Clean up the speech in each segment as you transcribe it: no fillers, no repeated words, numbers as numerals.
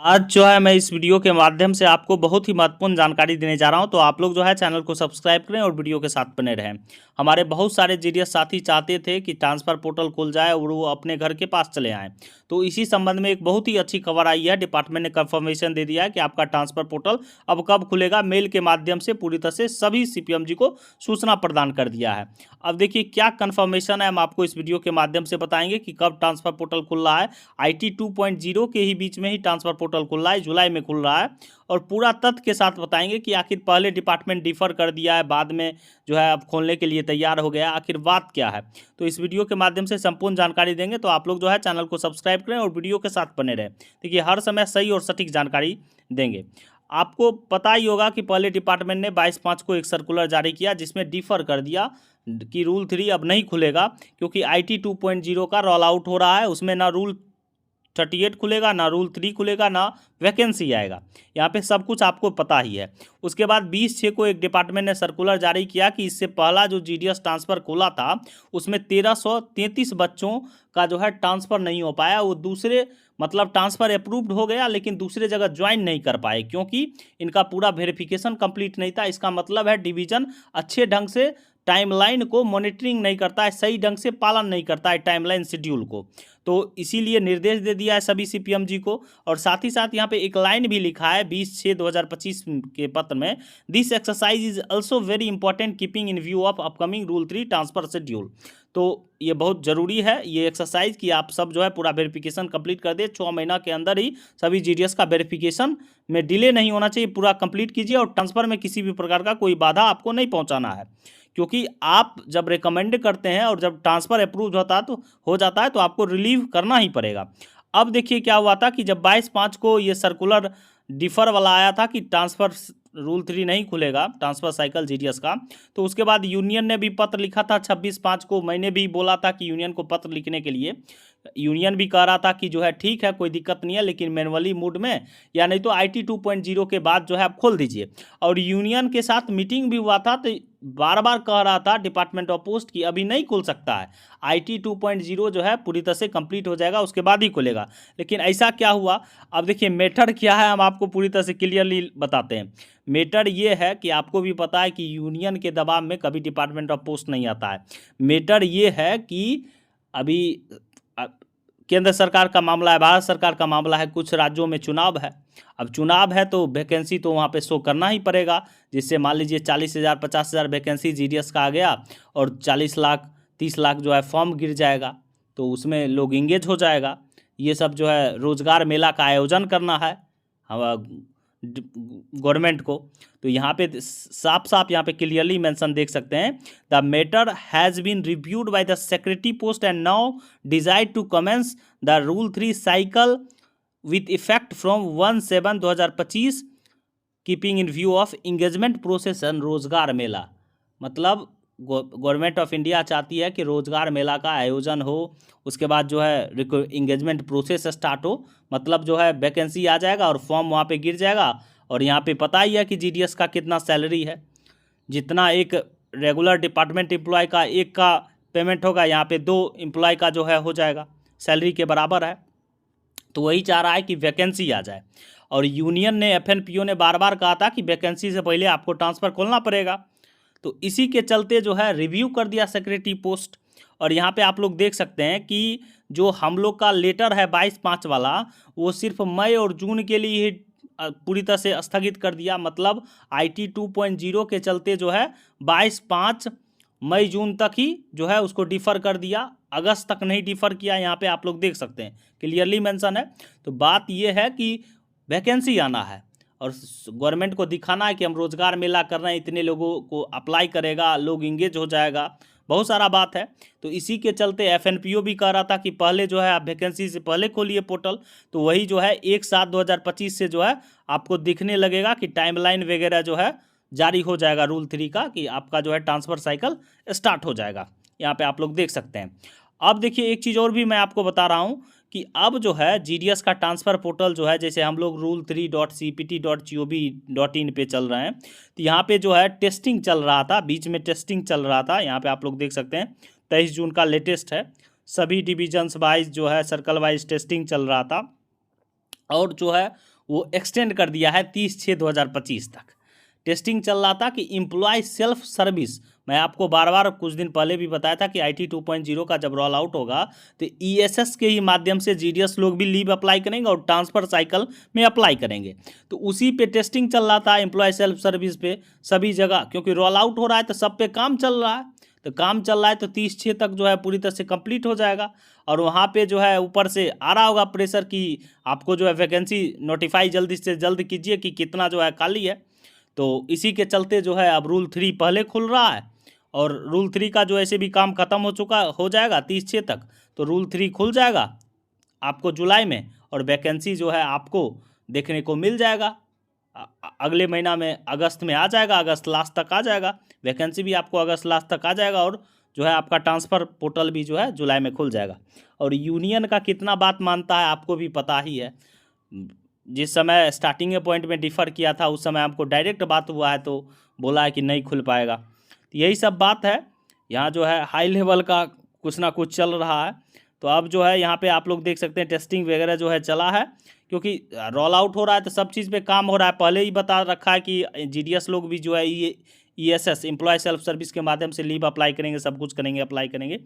आज जो है मैं इस वीडियो के माध्यम से आपको बहुत ही महत्वपूर्ण जानकारी देने जा रहा हूं, तो आप लोग जो है चैनल को सब्सक्राइब करें और वीडियो के साथ बने रहें। हमारे बहुत सारे जीडीएस साथी चाहते थे कि ट्रांसफ़र पोर्टल खुल जाए और वो अपने घर के पास चले आएँ। तो इसी संबंध में एक बहुत ही अच्छी खबर आई है। डिपार्टमेंट ने कंफर्मेशन दे दिया है कि आपका ट्रांसफ़र पोर्टल अब कब खुलेगा। मेल के माध्यम से पूरी तरह से सभी सीपीएम जी को सूचना प्रदान कर दिया है। अब देखिए क्या कंफर्मेशन है, हम आपको इस वीडियो के माध्यम से बताएंगे कि कब ट्रांसफ़र पोर्टल खुल रहा है। IT 2.0 के ही बीच में ही ट्रांसफ़र पोर्टल खुल रहा है, जुलाई में खुल रहा है। और पूरा तथ्य के साथ बताएंगे कि आखिर पहले डिपार्टमेंट डिफ़र कर दिया है, बाद में जो है अब खोलने के लिए तैयार हो गया, आखिर बात क्या है। तो इस वीडियो के माध्यम से संपूर्ण जानकारी देंगे, तो आप लोग जो है चैनल को सब्सक्राइब करें और वीडियो के साथ बने रहें। देखिए हर समय सही और सटीक जानकारी देंगे। आपको पता ही होगा कि पहले डिपार्टमेंट ने 22/5 को एक सर्कुलर जारी किया जिसमें डिफ़र कर दिया कि रूल 3 अब नहीं खुलेगा, क्योंकि IT 2.0 का रोल आउट हो रहा है। उसमें ना रूल 38 खुलेगा, ना रूल 3 खुलेगा, ना वैकेंसी आएगा। यहाँ पे सब कुछ आपको पता ही है। उसके बाद 20/6 को एक डिपार्टमेंट ने सर्कुलर जारी किया कि इससे पहला जो जीडीएस ट्रांसफ़र खुला था उसमें 1333 बच्चों का जो है ट्रांसफ़र नहीं हो पाया। वो दूसरे मतलब ट्रांसफ़र अप्रूव्ड हो गया लेकिन दूसरे जगह ज्वाइन नहीं कर पाए, क्योंकि इनका पूरा वेरिफिकेशन कंप्लीट नहीं था। इसका मतलब है डिवीज़न अच्छे ढंग से टाइमलाइन को मॉनिटरिंग नहीं करता है, सही ढंग से पालन नहीं करता है टाइमलाइन शेड्यूल को। तो इसीलिए निर्देश दे दिया है सभी सीपीएम जी को। और साथ ही साथ यहाँ पे एक लाइन भी लिखा है 20/6/2025 के पत्र में, this exercise is also very important keeping in view of upcoming rule 3 transfer schedule. तो ये बहुत ज़रूरी है ये एक्सरसाइज कि आप सब जो है पूरा वेरिफिकेशन कंप्लीट कर दे। 6 महीना के अंदर ही सभी जीडीएस का वेरिफिकेशन में डिले नहीं होना चाहिए, पूरा कंप्लीट कीजिए और ट्रांसफ़र में किसी भी प्रकार का कोई बाधा आपको नहीं पहुँचाना है। क्योंकि आप जब रिकमेंड करते हैं और जब ट्रांसफ़र अप्रूव हो जाता है तो आपको रिलीव करना ही पड़ेगा। अब देखिए क्या हुआ था कि जब 22/5 को ये सर्कुलर डिफ़र वाला आया था कि ट्रांसफ़र रूल 3 नहीं खुलेगा ट्रांसफ़र साइकिल जीडीएस का, तो उसके बाद यूनियन ने भी पत्र लिखा था 26/5 को। मैंने भी बोला था कि यूनियन को पत्र लिखने के लिए, यूनियन भी कह रहा था कि जो है ठीक है कोई दिक्कत नहीं है, लेकिन मैनुअली मोड में या नहीं तो IT 2.0 के बाद जो है आप खोल दीजिए। और यूनियन के साथ मीटिंग भी हुआ था तो बार बार कह रहा था डिपार्टमेंट ऑफ पोस्ट की अभी नहीं खुल सकता है, IT 2.0 जो है पूरी तरह से कंप्लीट हो जाएगा उसके बाद ही खुलेगा। लेकिन ऐसा क्या हुआ, अब देखिए मेथड क्या है हम आपको पूरी तरह से क्लियरली बताते हैं। मेथड ये है कि आपको भी पता है कि यूनियन के दबाव में कभी डिपार्टमेंट ऑफ पोस्ट नहीं आता है। मेथड ये है कि अभी केंद्र सरकार का मामला है, भारत सरकार का मामला है, कुछ राज्यों में चुनाव है। अब चुनाव है तो वैकेंसी तो वहाँ पे शो करना ही पड़ेगा, जिससे मान लीजिए 40,000 50,000 वैकेंसी जीडीएस का आ गया और 40 लाख 30 लाख जो है फॉर्म गिर जाएगा, तो उसमें लोग इंगेज हो जाएगा। ये सब जो है रोजगार मेला का आयोजन करना है गवर्नमेंट को। तो यहाँ पे साफ साफ यहाँ पे क्लियरली मेंशन देख सकते हैं, the matter has been reviewed by the secretary post and now decide to commence the rule 3 cycle with effect from 1/7/2025 keeping in view of engagement process and Rozgar Mela. मतलब गवर्नमेंट ऑफ इंडिया चाहती है कि रोजगार मेला का आयोजन हो, उसके बाद जो है इंगेजमेंट प्रोसेस स्टार्ट हो, मतलब जो है वैकेंसी आ जाएगा और फॉर्म वहाँ पे गिर जाएगा। और यहाँ पे पता ही है कि जीडीएस का कितना सैलरी है, जितना एक रेगुलर डिपार्टमेंट एम्प्लॉय का एक का पेमेंट होगा, यहाँ पे 2 एम्प्लॉय का जो है हो जाएगा, सैलरी के बराबर है। तो वही चाह रहा है कि वैकेंसी आ जाए। और यूनियन ने एफएनपीओ ने बार बार कहा था कि वैकेंसी से पहले आपको ट्रांसफ़र खोलना पड़ेगा, तो इसी के चलते जो है रिव्यू कर दिया सेक्रेटरी पोस्ट। और यहाँ पे आप लोग देख सकते हैं कि जो हम लोग का लेटर है 22/5 वाला, वो सिर्फ मई और जून के लिए ही पूरी तरह से स्थगित कर दिया। मतलब IT 2.0 के चलते जो है 22/5 मई जून तक ही जो है उसको डिफ़र कर दिया, अगस्त तक नहीं डिफ़र किया। यहाँ पे आप लोग देख सकते हैं क्लियरली मेंशन है। तो बात ये है कि वैकेंसी आना है और गवर्नमेंट को दिखाना है कि हम रोजगार मेला कर रहे हैं, इतने लोगों को अप्लाई करेगा, लोग इंगेज हो जाएगा, बहुत सारा बात है। तो इसी के चलते एफएनपीओ भी कह रहा था कि पहले जो है आप वैकेंसी से पहले खोलिए पोर्टल, तो वही जो है 1/7/2025 से जो है आपको दिखने लगेगा कि टाइमलाइन वगैरह जो है जारी हो जाएगा रूल 3 का, कि आपका जो है ट्रांसफ़र साइकिल स्टार्ट हो जाएगा। यहाँ पे आप लोग देख सकते हैं। अब देखिए एक चीज़ और भी मैं आपको बता रहा हूँ कि अब जो है जीडीएस का ट्रांसफ़र पोर्टल जो है, जैसे हम लोग rule3.cpt.gov.in पे चल रहे हैं, तो यहाँ पे जो है टेस्टिंग चल रहा था, बीच में टेस्टिंग चल रहा था। यहाँ पे आप लोग देख सकते हैं 23 जून का लेटेस्ट है, सभी डिविजन्स वाइज जो है सर्कल वाइज टेस्टिंग चल रहा था। और जो है वो एक्सटेंड कर दिया है 30/6/2025 तक। टेस्टिंग चल रहा था कि एम्प्लॉय सेल्फ सर्विस, मैं आपको बार बार कुछ दिन पहले भी बताया था कि IT 2.0 का जब रोल आउट होगा तो ESS के ही माध्यम से GDS लोग भी लीव अप्लाई करेंगे और ट्रांसफ़र साइकिल में अप्लाई करेंगे। तो उसी पे टेस्टिंग चल रहा था एम्प्लॉय सेल्फ सर्विस पे सभी जगह, क्योंकि रोल आउट हो रहा है तो सब पे काम चल रहा है। तो काम चल रहा है तो 30/6 तक जो है पूरी तरह से कंप्लीट हो जाएगा। और वहाँ पे जो है ऊपर से आ रहा होगा प्रेशर कि आपको जो है वैकेंसी नोटिफाई जल्दी से जल्द कीजिए कि कितना जो है खाली है। तो इसी के चलते जो है अब रूल 3 पहले खुल रहा है और रूल 3 का जो ऐसे भी काम ख़त्म हो जाएगा 30/6 तक, तो रूल 3 खुल जाएगा आपको जुलाई में और वैकेंसी जो है आपको देखने को मिल जाएगा। अगले महीना में अगस्त में आ जाएगा, अगस्त लास्ट तक आ जाएगा वैकेंसी भी, आपको अगस्त लास्ट तक आ जाएगा और जो है आपका ट्रांसफ़र पोर्टल भी जो है जुलाई में खुल जाएगा। और यूनियन का कितना बात मानता है आपको भी पता ही है। जिस समय स्टार्टिंग पॉइंट में डिफ़र किया था उस समय आपको डायरेक्ट बात हुआ है तो बोला है कि नहीं खुल पाएगा। तो यही सब बात है। यहाँ जो है हाई लेवल का कुछ ना कुछ चल रहा है। तो अब जो है यहाँ पे आप लोग देख सकते हैं टेस्टिंग वगैरह जो है चला है, क्योंकि रोल आउट हो रहा है तो सब चीज़ पे काम हो रहा है। पहले ही बता रखा है कि GDS लोग भी जो है ESS एम्प्लॉय सेल्फ सर्विस के माध्यम से लीव अप्लाई करेंगे, सब कुछ करेंगे, अप्लाई करेंगे।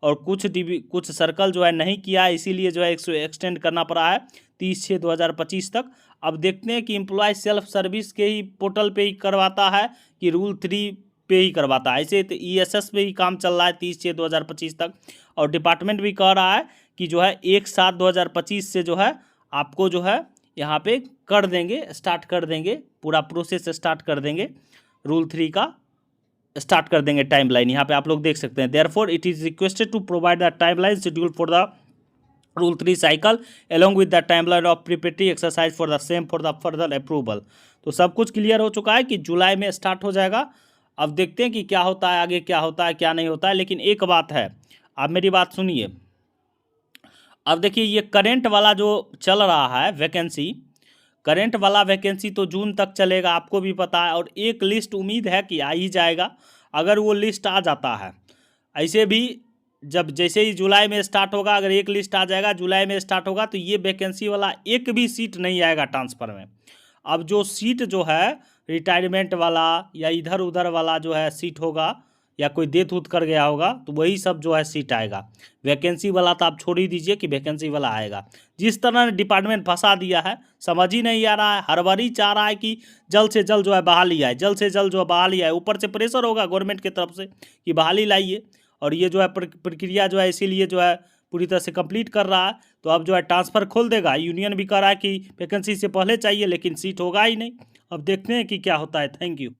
और कुछ सर्कल जो है नहीं किया है, इसीलिए जो है एक्सटेंड करना पड़ा है 30/6/2025 तक। अब देखते हैं कि एम्प्लॉय सेल्फ सर्विस के ही पोर्टल पे ही करवाता है कि रूल 3 पे ही करवाता है। ऐसे तो ESS पे ही काम चल रहा है 30/6/2025 तक। और डिपार्टमेंट भी कह रहा है कि जो है 1/7/2025 से जो है आपको जो है यहाँ पे कर देंगे, स्टार्ट कर देंगे, पूरा प्रोसेस स्टार्ट कर देंगे, रूल 3 का स्टार्ट कर देंगे टाइमलाइन। यहाँ पे आप लोग देख सकते हैं therefore it is requested to provide the timeline schedule for the rule 3 cycle along with the timeline of preparatory exercise for the same for the further approval। तो सब कुछ क्लियर हो चुका है कि जुलाई में स्टार्ट हो जाएगा। अब देखते हैं कि क्या होता है आगे, क्या होता है क्या नहीं होता है। लेकिन एक बात है, आप मेरी बात सुनिए। अब देखिए ये करेंट वाला जो चल रहा है वैकेंसी, करेंट वाला वैकेंसी तो जून तक चलेगा, आपको भी पता है। और एक लिस्ट उम्मीद है कि आ ही जाएगा। अगर वो लिस्ट आ जाता है, ऐसे भी जब जैसे ही जुलाई में स्टार्ट होगा, अगर एक लिस्ट आ जाएगा जुलाई में स्टार्ट होगा तो ये वैकेंसी वाला एक भी सीट नहीं आएगा ट्रांसफ़र में। अब जो सीट जो है रिटायरमेंट वाला या इधर उधर वाला जो है सीट होगा, या कोई डेथ उथ कर गया होगा तो वही सब जो है सीट आएगा। वैकेंसी वाला तो आप छोड़ ही दीजिए कि वैकेंसी वाला आएगा। जिस तरह डिपार्टमेंट फंसा दिया है समझ ही नहीं आ रहा है। हर बारी चाह रहा है कि जल्द से जल्द जो है बहाली आए, जल्द से जल्द जो है बहाली आए। ऊपर से प्रेशर होगा गवर्नमेंट की तरफ से कि बहाली लाइए, और ये जो है प्रक्रिया जो है इसीलिए जो है पूरी तरह से कंप्लीट कर रहा है। तो अब जो है ट्रांसफ़र खोल देगा। यूनियन भी कह रहा है कि वैकेंसी से पहले चाहिए, लेकिन सीट होगा ही नहीं। अब देखते हैं कि क्या होता है। Thank you.